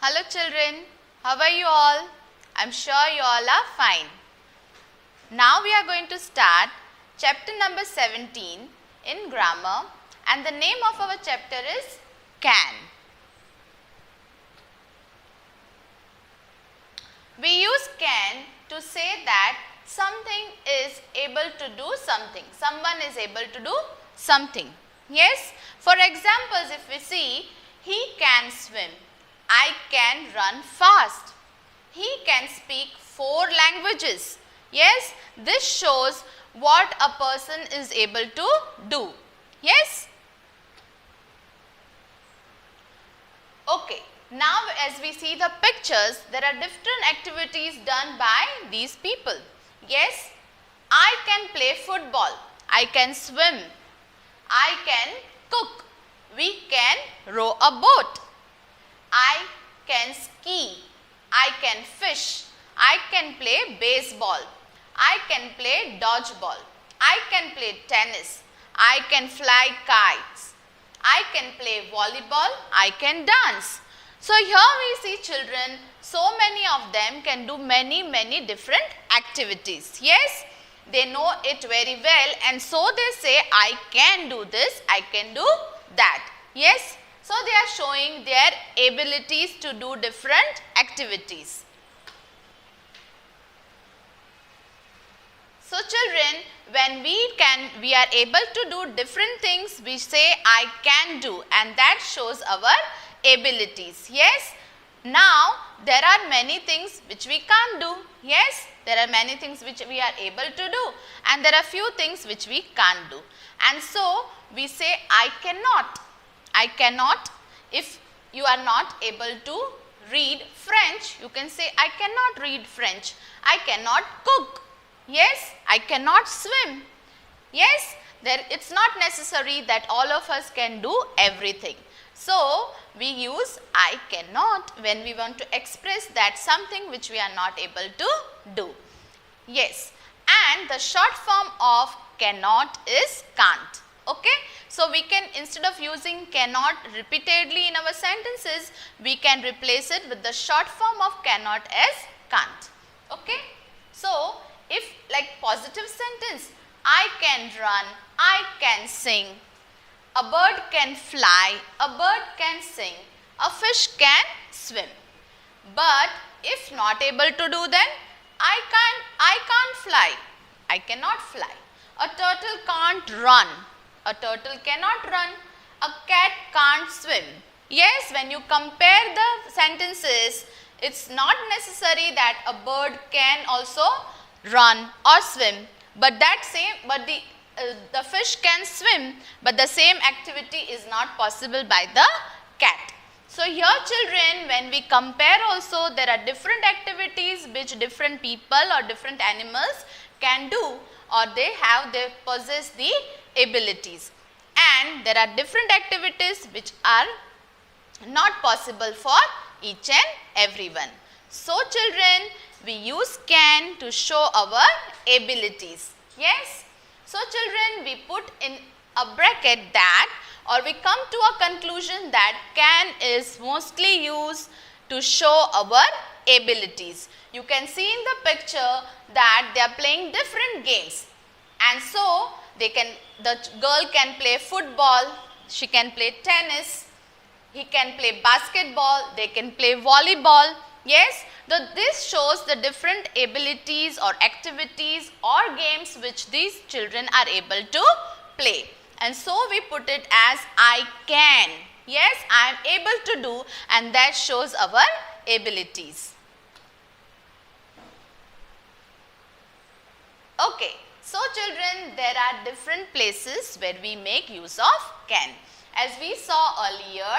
Hello children, how are you all? I'm sure you all are fine. Now we are going to start chapter number 17 in grammar, and the name of our chapter is can. We use can to say that something is able to do something. Someone is able to do something. Yes? For examples, if we see, he can swim. I can run fast. He can speak 4 languages. Yes? This shows what a person is able to do. Yes? Okay. Now as we see the pictures, there are different activities done by these people. Yes, I can play football, I can swim, I can cook, we can row a boat, I can ski, I can fish, I can play baseball, I can play dodgeball, I can play tennis, I can fly kites, I can play volleyball, I can dance. So here we see children, so many of them can do many different activities. Yes, they know it very well, and so they say I can do this, I can do that. Yes, so they are showing their abilities to do different activities. So children, when we are able to do different things, we say I can do, and that shows our abilities. Yes, now there are many things which we can't do. Yes, there are many things which we are able to do, and there are few things which we can't do, and so we say I cannot. I cannot. If you are not able to read French, you can say I cannot read French. I cannot cook. Yes, I cannot swim. Yes, it's not necessary that all of us can do everything. So we use I cannot when we want to express that something which we are not able to do. Yes, and the short form of cannot is can't. Okay, so we can, instead of using cannot repeatedly in our sentences, we can replace it with the short form of cannot as can't. Okay, so if like positive sentence, I can run, I can sing, a bird can fly, a bird can sing, a fish can swim. But if not able to do, then I can't fly, I cannot fly. A turtle can't run, a turtle cannot run, a cat can't swim. Yes, when you compare the sentences, it's not necessary that a bird can also run or swim, but the fish can swim, but the same activity is not possible by the cat. So here children, when we compare also, there are different activities which different people or different animals can do, or they possess the abilities, and there are different activities which are not possible for each and everyone. So children, we use can to show our abilities. Yes. So children, we put in a bracket that, or we come to a conclusion that can is mostly used to show our abilities. You can see in the picture that they are playing different games, and so the girl can play football, she can play tennis, he can play basketball, they can play volleyball. Yes, this shows the different abilities or activities or games which these children are able to play, and so we put it as I can. Yes, I am able to do, and that shows our abilities. Okay, so children, there are different places where we make use of can. As we saw earlier,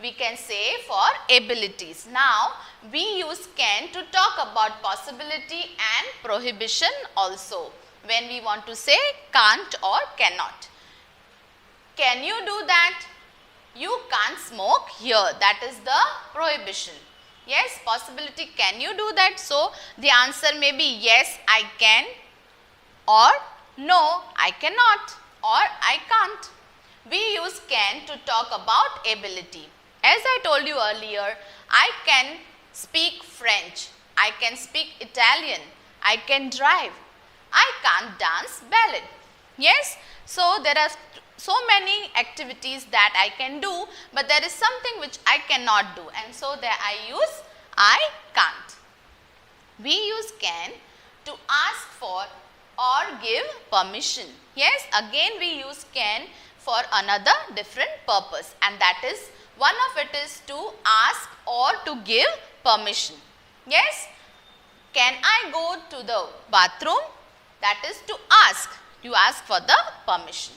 we can say for abilities. Now, we use can to talk about possibility and prohibition also, when we want to say can't or cannot. Can you do that? You can't smoke here. That is the prohibition. Yes, possibility, can you do that? So, the answer may be yes, I can, or no, I cannot, or I can't. We use can to talk about ability. As I told you earlier, I can speak French, I can speak Italian, I can drive, I can't dance ballet. Yes, so there are so many activities that I can do, but there is something which I cannot do, and so there I use I can't. We use can to ask for or give permission. Yes, again we use can for another different purpose, and that is one of it is to ask or to give permission. Yes, can I go to the bathroom? That is to ask. You ask for the permission.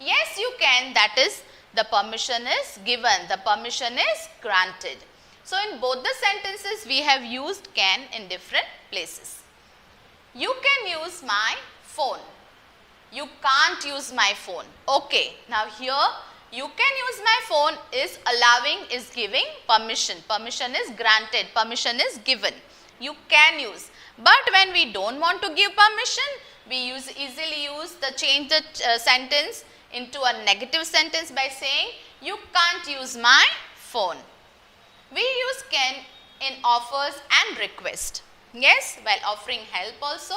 Yes, you can, that is the permission is given, the permission is granted. So, in both the sentences we have used can in different places. You can use my phone. You can't use my phone. Okay, now here you can use my phone is allowing, is giving permission. Permission is granted, permission is given. You can use. But when we don't want to give permission, we easily change the sentence into a negative sentence by saying you can't use my phone. We use can in offers and request. Yes, while offering help also,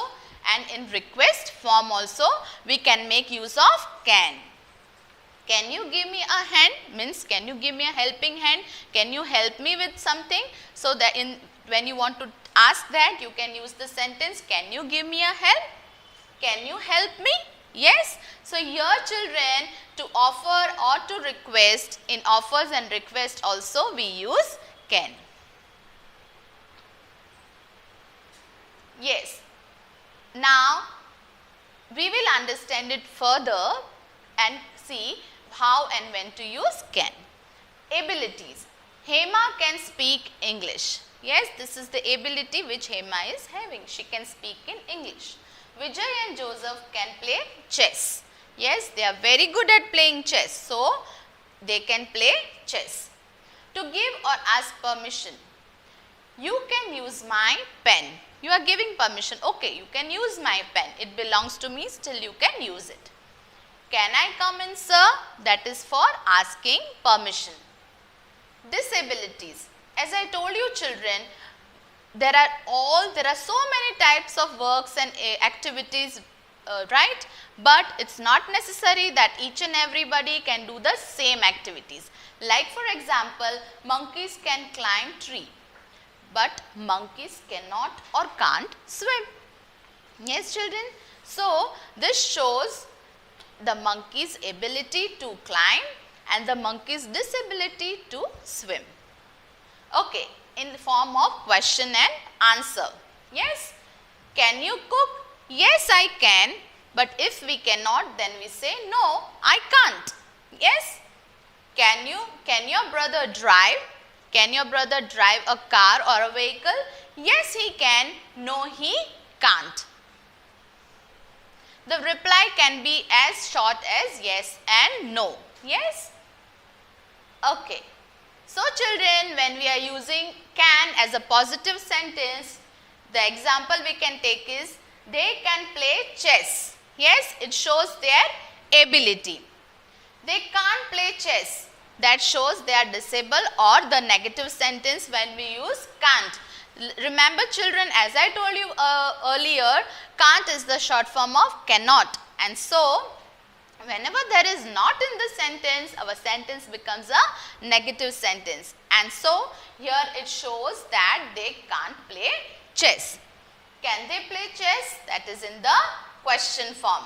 and in request form also we can make use of can. Can you give me a hand means can you give me a helping hand, can you help me with something. So that when you want to ask that, you can use the sentence can you give me a help, can you help me. Yes, so here children, to offer or to request, in offers and request also we use can. Yes, now we will understand it further and see how and when to use can. Abilities. Hema can speak English. Yes, this is the ability which Hema is having. She can speak in English. Vijay and Joseph can play chess. Yes, they are very good at playing chess. So, they can play chess. To give or ask permission. You can use my pen. You are giving permission. Okay, you can use my pen. It belongs to me, still you can use it. Can I come in, sir? That is for asking permission. Disabilities. As I told you children, there are so many types of works and activities, right? But it's not necessary that each and everybody can do the same activities. Like for example, monkeys can climb tree, but monkeys cannot or can't swim. Yes children, so this shows the monkey's ability to climb and the monkey's disability to swim. Okay, in the form of question and answer. Yes, can you cook? Yes, I can. But if we cannot, then we say no, I can't. Yes, can your brother drive? Can your brother drive a car or a vehicle? Yes, he can. No, he can't. The reply can be as short as yes and no. Yes? Okay. So children, when we are using can as a positive sentence, the example we can take is they can play chess. Yes, it shows their ability. They can't play chess. That shows they are disabled, or the negative sentence when we use can't. Remember children, as I told you earlier, can't is the short form of cannot, and so whenever there is not in the sentence, our sentence becomes a negative sentence, and so here it shows that they can't play chess. Can they play chess? That is in the question form.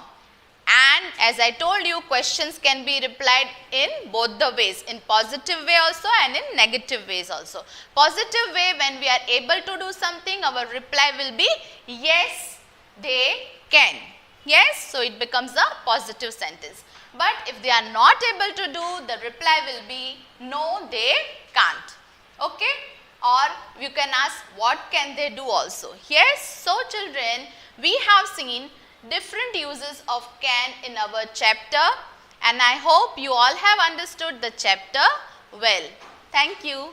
And as I told you, questions can be replied in both the ways, in positive way also and in negative ways also. Positive way, when we are able to do something, our reply will be yes, they can. Yes, so it becomes a positive sentence. But if they are not able to do, the reply will be no, they can't. Okay? Or you can ask what can they do also. Yes, so children, we have seen different uses of can in our chapter, and I hope you all have understood the chapter well. Thank you.